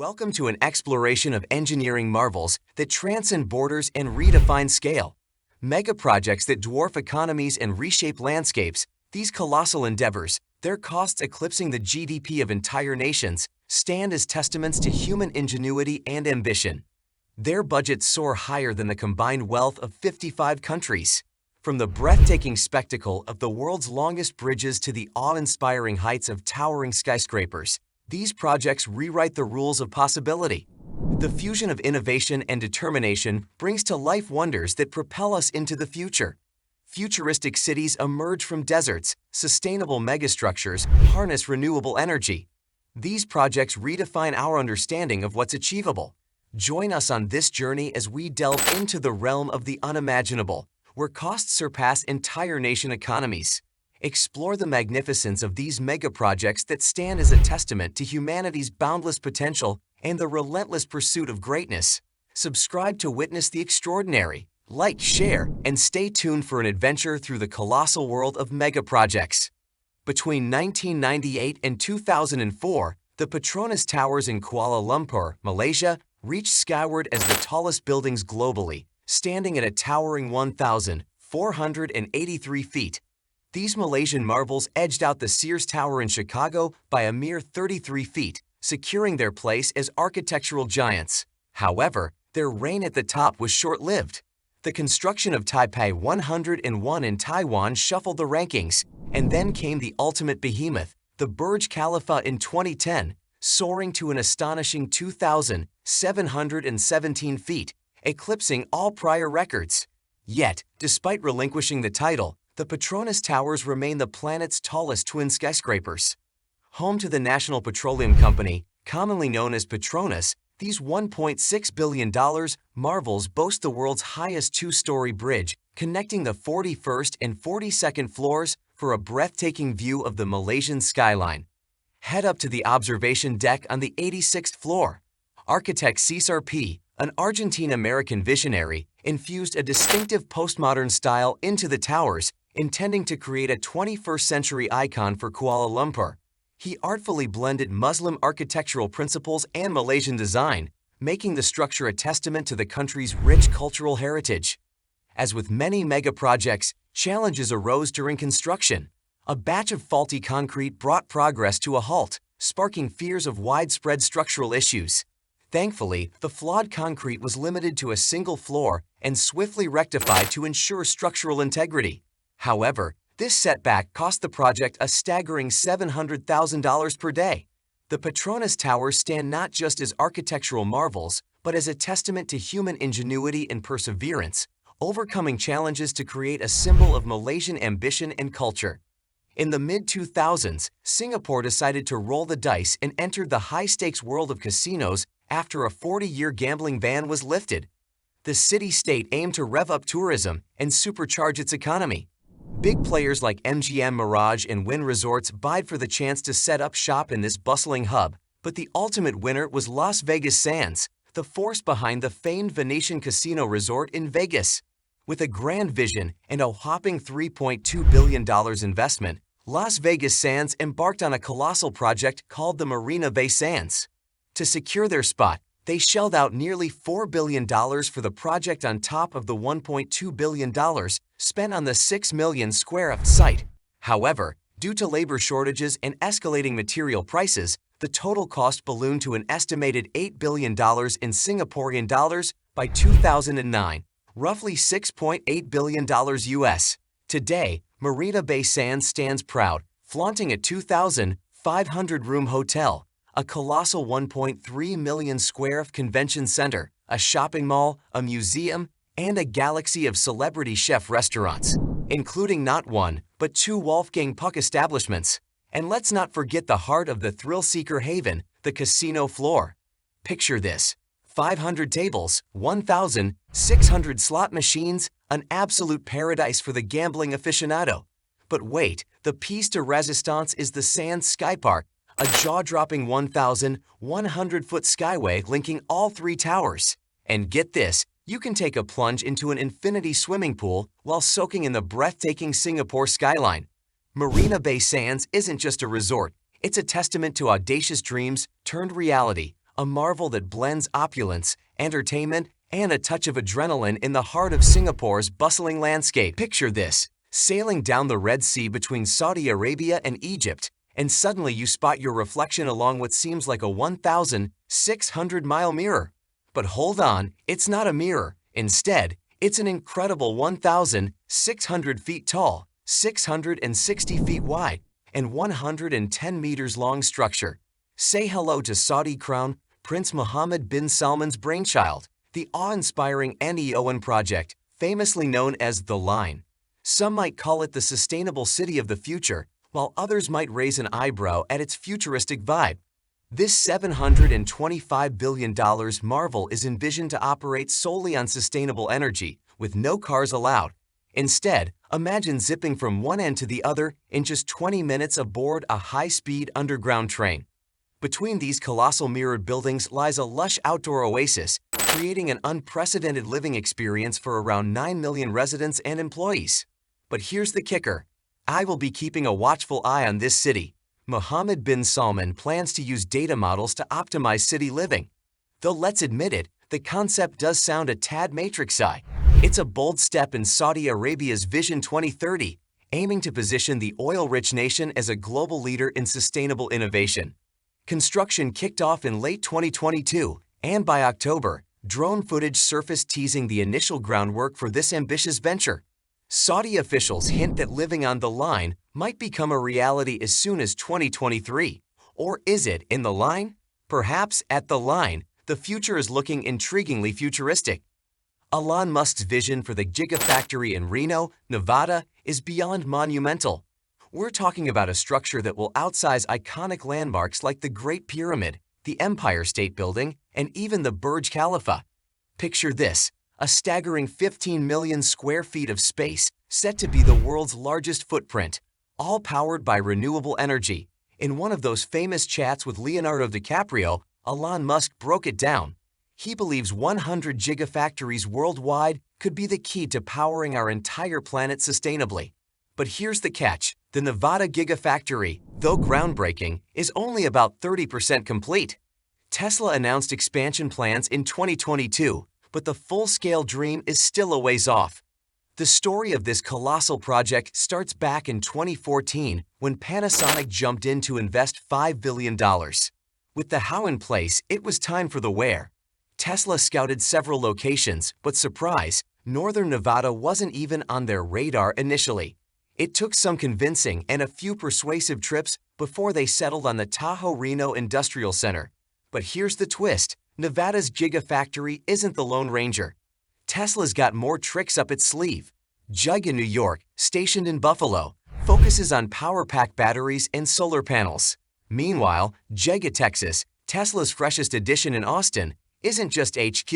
Welcome to an exploration of engineering marvels that transcend borders and redefine scale. Mega projects that dwarf economies and reshape landscapes, these colossal endeavors, their costs eclipsing the GDP of entire nations, stand as testaments to human ingenuity and ambition. Their budgets soar higher than the combined wealth of 55 countries. From the breathtaking spectacle of the world's longest bridges to the awe-inspiring heights of towering skyscrapers, these projects rewrite the rules of possibility. The fusion of innovation and determination brings to life wonders that propel us into the future. Futuristic cities emerge from deserts, sustainable megastructures harness renewable energy. These projects redefine our understanding of what's achievable. Join us on this journey as we delve into the realm of the unimaginable, where costs surpass entire nation economies. Explore the magnificence of these mega projects that stand as a testament to humanity's boundless potential and the relentless pursuit of greatness. Subscribe to witness the extraordinary. Like, share, and stay tuned for an adventure through the colossal world of mega projects. Between 1998 and 2004, the Petronas Towers in Kuala Lumpur, Malaysia, reached skyward as the tallest buildings globally, standing at a towering 1,483 feet. These Malaysian marvels edged out the Sears Tower in Chicago by a mere 33 feet, securing their place as architectural giants. However, their reign at the top was short-lived. The construction of Taipei 101 in Taiwan shuffled the rankings, and then came the ultimate behemoth, the Burj Khalifa in 2010, soaring to an astonishing 2,717 feet, eclipsing all prior records. Yet, despite relinquishing the title, the Petronas Towers remain the planet's tallest twin skyscrapers. Home to the National Petroleum Company, commonly known as Petronas, these $1.6 billion marvels boast the world's highest two-story bridge, connecting the 41st and 42nd floors for a breathtaking view of the Malaysian skyline. Head up to the observation deck on the 86th floor. Architect Cesar P., an Argentine-American visionary, infused a distinctive postmodern style into the towers, intending to create a 21st-century icon for Kuala Lumpur. He artfully blended Muslim architectural principles and Malaysian design, making the structure a testament to the country's rich cultural heritage. As with many mega projects, challenges arose during construction. A batch of faulty concrete brought progress to a halt, sparking fears of widespread structural issues. Thankfully, the flawed concrete was limited to a single floor and swiftly rectified to ensure structural integrity. However, this setback cost the project a staggering $700,000 per day. The Petronas Towers stand not just as architectural marvels, but as a testament to human ingenuity and perseverance, overcoming challenges to create a symbol of Malaysian ambition and culture. In the mid-2000s, Singapore decided to roll the dice and entered the high-stakes world of casinos after a 40-year gambling ban was lifted. The city-state aimed to rev up tourism and supercharge its economy. Big players like MGM Mirage and Wynn Resorts vied for the chance to set up shop in this bustling hub, but the ultimate winner was Las Vegas Sands, the force behind the famed Venetian casino resort in Vegas. With a grand vision and a whopping $3.2 billion investment, Las Vegas Sands embarked on a colossal project called the Marina Bay Sands. To secure their spot, they shelled out nearly $4 billion for the project on top of the $1.2 billion spent on the 6 million square site. However, due to labor shortages and escalating material prices, the total cost ballooned to an estimated $8 billion in Singaporean dollars by 2009, roughly $6.8 billion US. Today, Marina Bay Sands stands proud, flaunting a 2,500-room hotel, a colossal 1.3 million square convention center, a shopping mall, a museum, and a galaxy of celebrity chef restaurants, including not one, but two Wolfgang Puck establishments. And let's not forget the heart of the thrill-seeker haven, the casino floor. Picture this: 500 tables, 1,600 slot machines, an absolute paradise for the gambling aficionado. But wait, the piece de resistance is the Sands Sky Park, a jaw-dropping 1,100-foot skyway linking all three towers. And get this, you can take a plunge into an infinity swimming pool while soaking in the breathtaking Singapore skyline. Marina Bay Sands isn't just a resort, it's a testament to audacious dreams turned reality, a marvel that blends opulence, entertainment, and a touch of adrenaline in the heart of Singapore's bustling landscape. Picture this, sailing down the Red Sea between Saudi Arabia and Egypt, and suddenly you spot your reflection along what seems like a 1,600-mile mirror. But hold on, it's not a mirror. Instead, it's an incredible 1,600 feet tall, 660 feet wide, and 110 meters long structure. Say hello to Saudi Crown Prince Mohammed bin Salman's brainchild, the awe-inspiring NEON project, famously known as The Line. Some might call it the sustainable city of the future, while others might raise an eyebrow at its futuristic vibe. This $725 billion marvel is envisioned to operate solely on sustainable energy, with no cars allowed. Instead, imagine zipping from one end to the other in just 20 minutes aboard a high-speed underground train. Between these colossal mirrored buildings lies a lush outdoor oasis, creating an unprecedented living experience for around 9 million residents and employees. But here's the kicker. I will be keeping a watchful eye on this city. Mohammed bin Salman plans to use data models to optimize city living. Though let's admit it, the concept does sound a tad matrix-y. It's a bold step in Saudi Arabia's Vision 2030, aiming to position the oil-rich nation as a global leader in sustainable innovation. Construction kicked off in late 2022, and by October, drone footage surfaced teasing the initial groundwork for this ambitious venture. Saudi officials hint that living on the line might become a reality as soon as 2023. Or is it in the line? Perhaps at the line, the future is looking intriguingly futuristic. Elon Musk's vision for the Gigafactory in Reno, Nevada, is beyond monumental. We're talking about a structure that will outsize iconic landmarks like the Great Pyramid, the Empire State Building, and even the Burj Khalifa. Picture this, a staggering 15 million square feet of space set to be the world's largest footprint, all powered by renewable energy. In one of those famous chats with Leonardo DiCaprio, Elon Musk broke it down. He believes 100 gigafactories worldwide could be the key to powering our entire planet sustainably. But here's the catch. The Nevada Gigafactory, though groundbreaking, is only about 30% complete. Tesla announced expansion plans in 2022, but the full-scale dream is still a ways off. The story of this colossal project starts back in 2014 when Panasonic jumped in to invest $5 billion. With the how in place, it was time for the where. Tesla scouted several locations, but surprise, northern Nevada wasn't even on their radar initially. It took some convincing and a few persuasive trips before they settled on the Tahoe Reno Industrial Center. But here's the twist. Nevada's Gigafactory isn't the Lone Ranger. Tesla's got more tricks up its sleeve. JUG in New York, stationed in Buffalo, focuses on power pack batteries and solar panels. Meanwhile, Giga Texas, Tesla's freshest addition in Austin, isn't just HQ.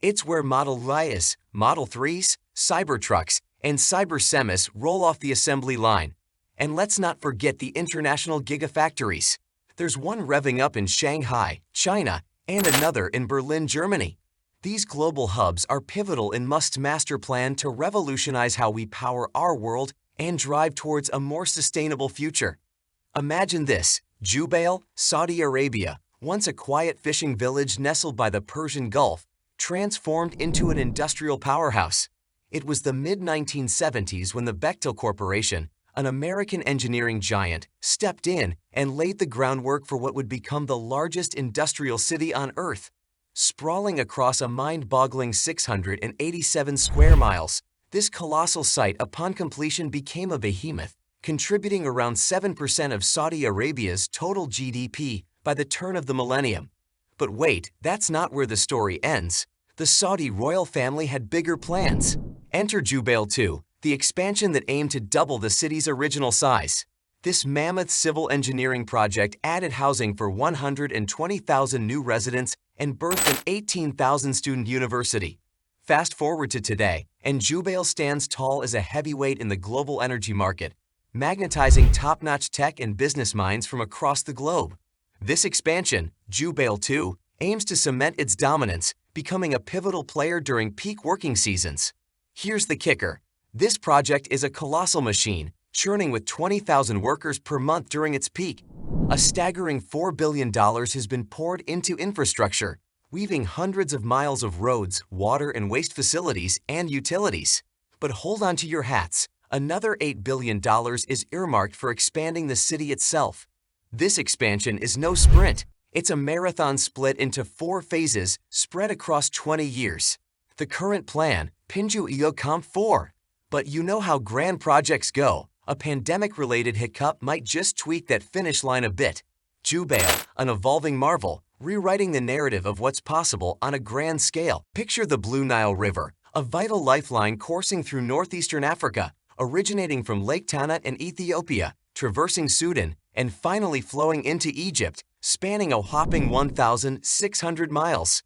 It's where Model Ys, Model 3s, Cybertrucks, and Cybersemis roll off the assembly line. And let's not forget the international Gigafactories. There's one revving up in Shanghai, China, and another in Berlin, Germany. These global hubs are pivotal in Musk's master plan to revolutionize how we power our world and drive towards a more sustainable future. Imagine this, Jubail, Saudi Arabia, once a quiet fishing village nestled by the Persian Gulf, transformed into an industrial powerhouse. It was the mid-1970s when the Bechtel Corporation, an American engineering giant, stepped in and laid the groundwork for what would become the largest industrial city on Earth. Sprawling across a mind-boggling 687 square miles, this colossal site upon completion became a behemoth, contributing around 7% of Saudi Arabia's total GDP by the turn of the millennium. But wait, that's not where the story ends. The Saudi royal family had bigger plans. Enter Jubail 2, the expansion that aimed to double the city's original size. This mammoth civil engineering project added housing for 120,000 new residents and birthed an 18,000-student university. Fast forward to today, and Jubail stands tall as a heavyweight in the global energy market, magnetizing top-notch tech and business minds from across the globe. This expansion, Jubail 2, aims to cement its dominance, becoming a pivotal player during peak working seasons. Here's the kicker. This project is a colossal machine, churning with 20,000 workers per month during its peak. A staggering $4 billion has been poured into infrastructure, weaving hundreds of miles of roads, water and waste facilities, and utilities. But hold on to your hats. Another $8 billion is earmarked for expanding the city itself. This expansion is no sprint. It's a marathon split into 4 phases spread across 20 years. The current plan, Pinju Comp 4. But you know how grand projects go. A pandemic-related hiccup might just tweak that finish line a bit. Jubail, an evolving marvel, rewriting the narrative of what's possible on a grand scale. Picture the Blue Nile River, a vital lifeline coursing through northeastern Africa, originating from Lake Tana in Ethiopia, traversing Sudan, and finally flowing into Egypt, spanning a whopping 1,600 miles.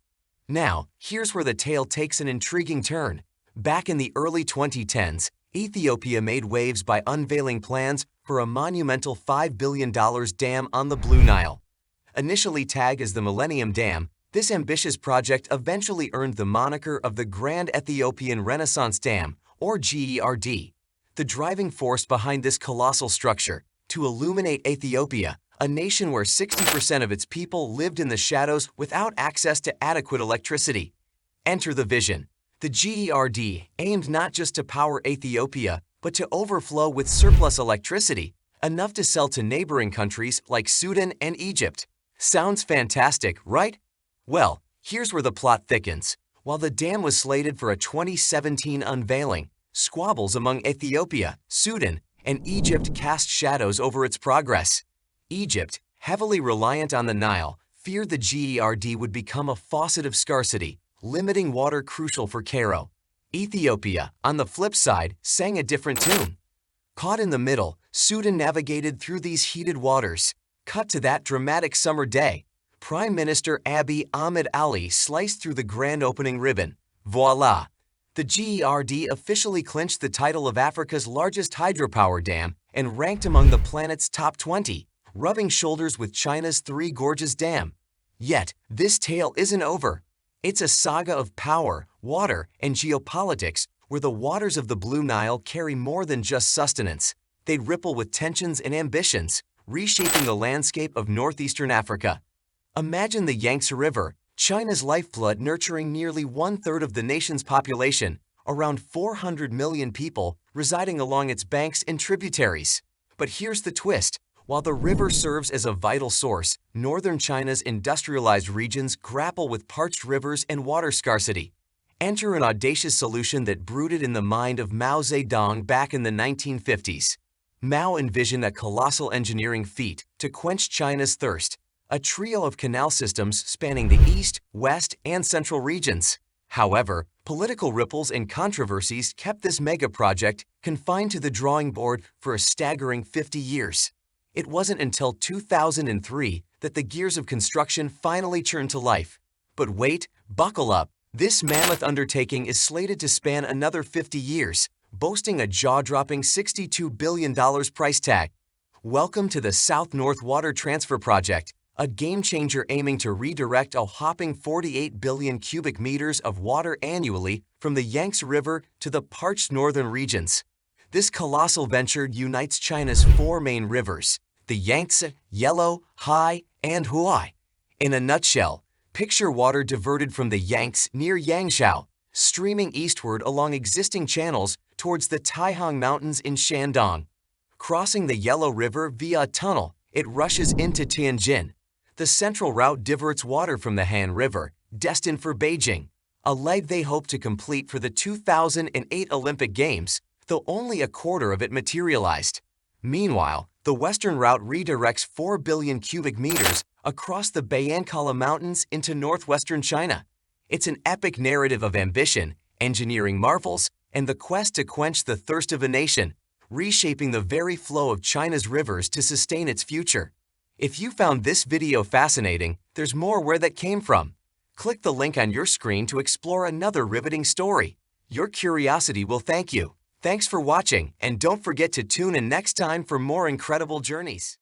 Now, here's where the tale takes an intriguing turn. Back in the early 2010s, Ethiopia made waves by unveiling plans for a monumental $5 billion dam on the Blue Nile. Initially tagged as the Millennium Dam, this ambitious project eventually earned the moniker of the Grand Ethiopian Renaissance Dam, or GERD. The driving force behind this colossal structure, to illuminate Ethiopia, a nation where 60% of its people lived in the shadows without access to adequate electricity. Enter the vision. The GERD aimed not just to power Ethiopia, but to overflow with surplus electricity, enough to sell to neighboring countries like Sudan and Egypt. Sounds fantastic, right? Well, here's where the plot thickens. While the dam was slated for a 2017 unveiling, squabbles among Ethiopia, Sudan, and Egypt cast shadows over its progress. Egypt, heavily reliant on the Nile, feared the GERD would become a faucet of scarcity, limiting water crucial for Cairo. Ethiopia, on the flip side, sang a different tune. Caught in the middle, Sudan navigated through these heated waters. Cut to that dramatic summer day. Prime Minister Abiy Ahmed Ali sliced through the grand opening ribbon. Voila! The GERD officially clinched the title of Africa's largest hydropower dam and ranked among the planet's top 20, rubbing shoulders with China's Three Gorges Dam. Yet, this tale isn't over. It's a saga of power, water, and geopolitics where the waters of the Blue Nile carry more than just sustenance. They ripple with tensions and ambitions, reshaping the landscape of northeastern Africa. Imagine the Yangtze River, China's lifeblood, nurturing nearly 1/3 of the nation's population, around 400 million people residing along its banks and tributaries. But here's the twist. While the river serves as a vital source, northern China's industrialized regions grapple with parched rivers and water scarcity. Enter an audacious solution that brooded in the mind of Mao Zedong back in the 1950s. Mao envisioned a colossal engineering feat to quench China's thirst, a trio of canal systems spanning the east, west, and central regions. However, political ripples and controversies kept this mega project confined to the drawing board for a staggering 50 years. It wasn't until 2003 that the gears of construction finally turned to life. But wait, buckle up. This mammoth undertaking is slated to span another 50 years, boasting a jaw-dropping $62 billion price tag. Welcome to the South-North Water Transfer Project, a game-changer aiming to redirect a whopping 48 billion cubic meters of water annually from the Yangtze River to the parched northern regions. This colossal venture unites China's 4 main rivers, the Yangtze, Yellow, Hai, and Huai. In a nutshell, picture water diverted from the Yangtze near Yangzhou, streaming eastward along existing channels towards the Taihang Mountains in Shandong. Crossing the Yellow River via a tunnel, it rushes into Tianjin. The central route diverts water from the Han River, destined for Beijing, a leg they hope to complete for the 2008 Olympic Games, though only a quarter of it materialized. Meanwhile, the western route redirects 4 billion cubic meters across the Bayankala Mountains into northwestern China. It's an epic narrative of ambition, engineering marvels, and the quest to quench the thirst of a nation, reshaping the very flow of China's rivers to sustain its future. If you found this video fascinating, there's more where that came from. Click the link on your screen to explore another riveting story. Your curiosity will thank you. Thanks for watching, and don't forget to tune in next time for more incredible journeys.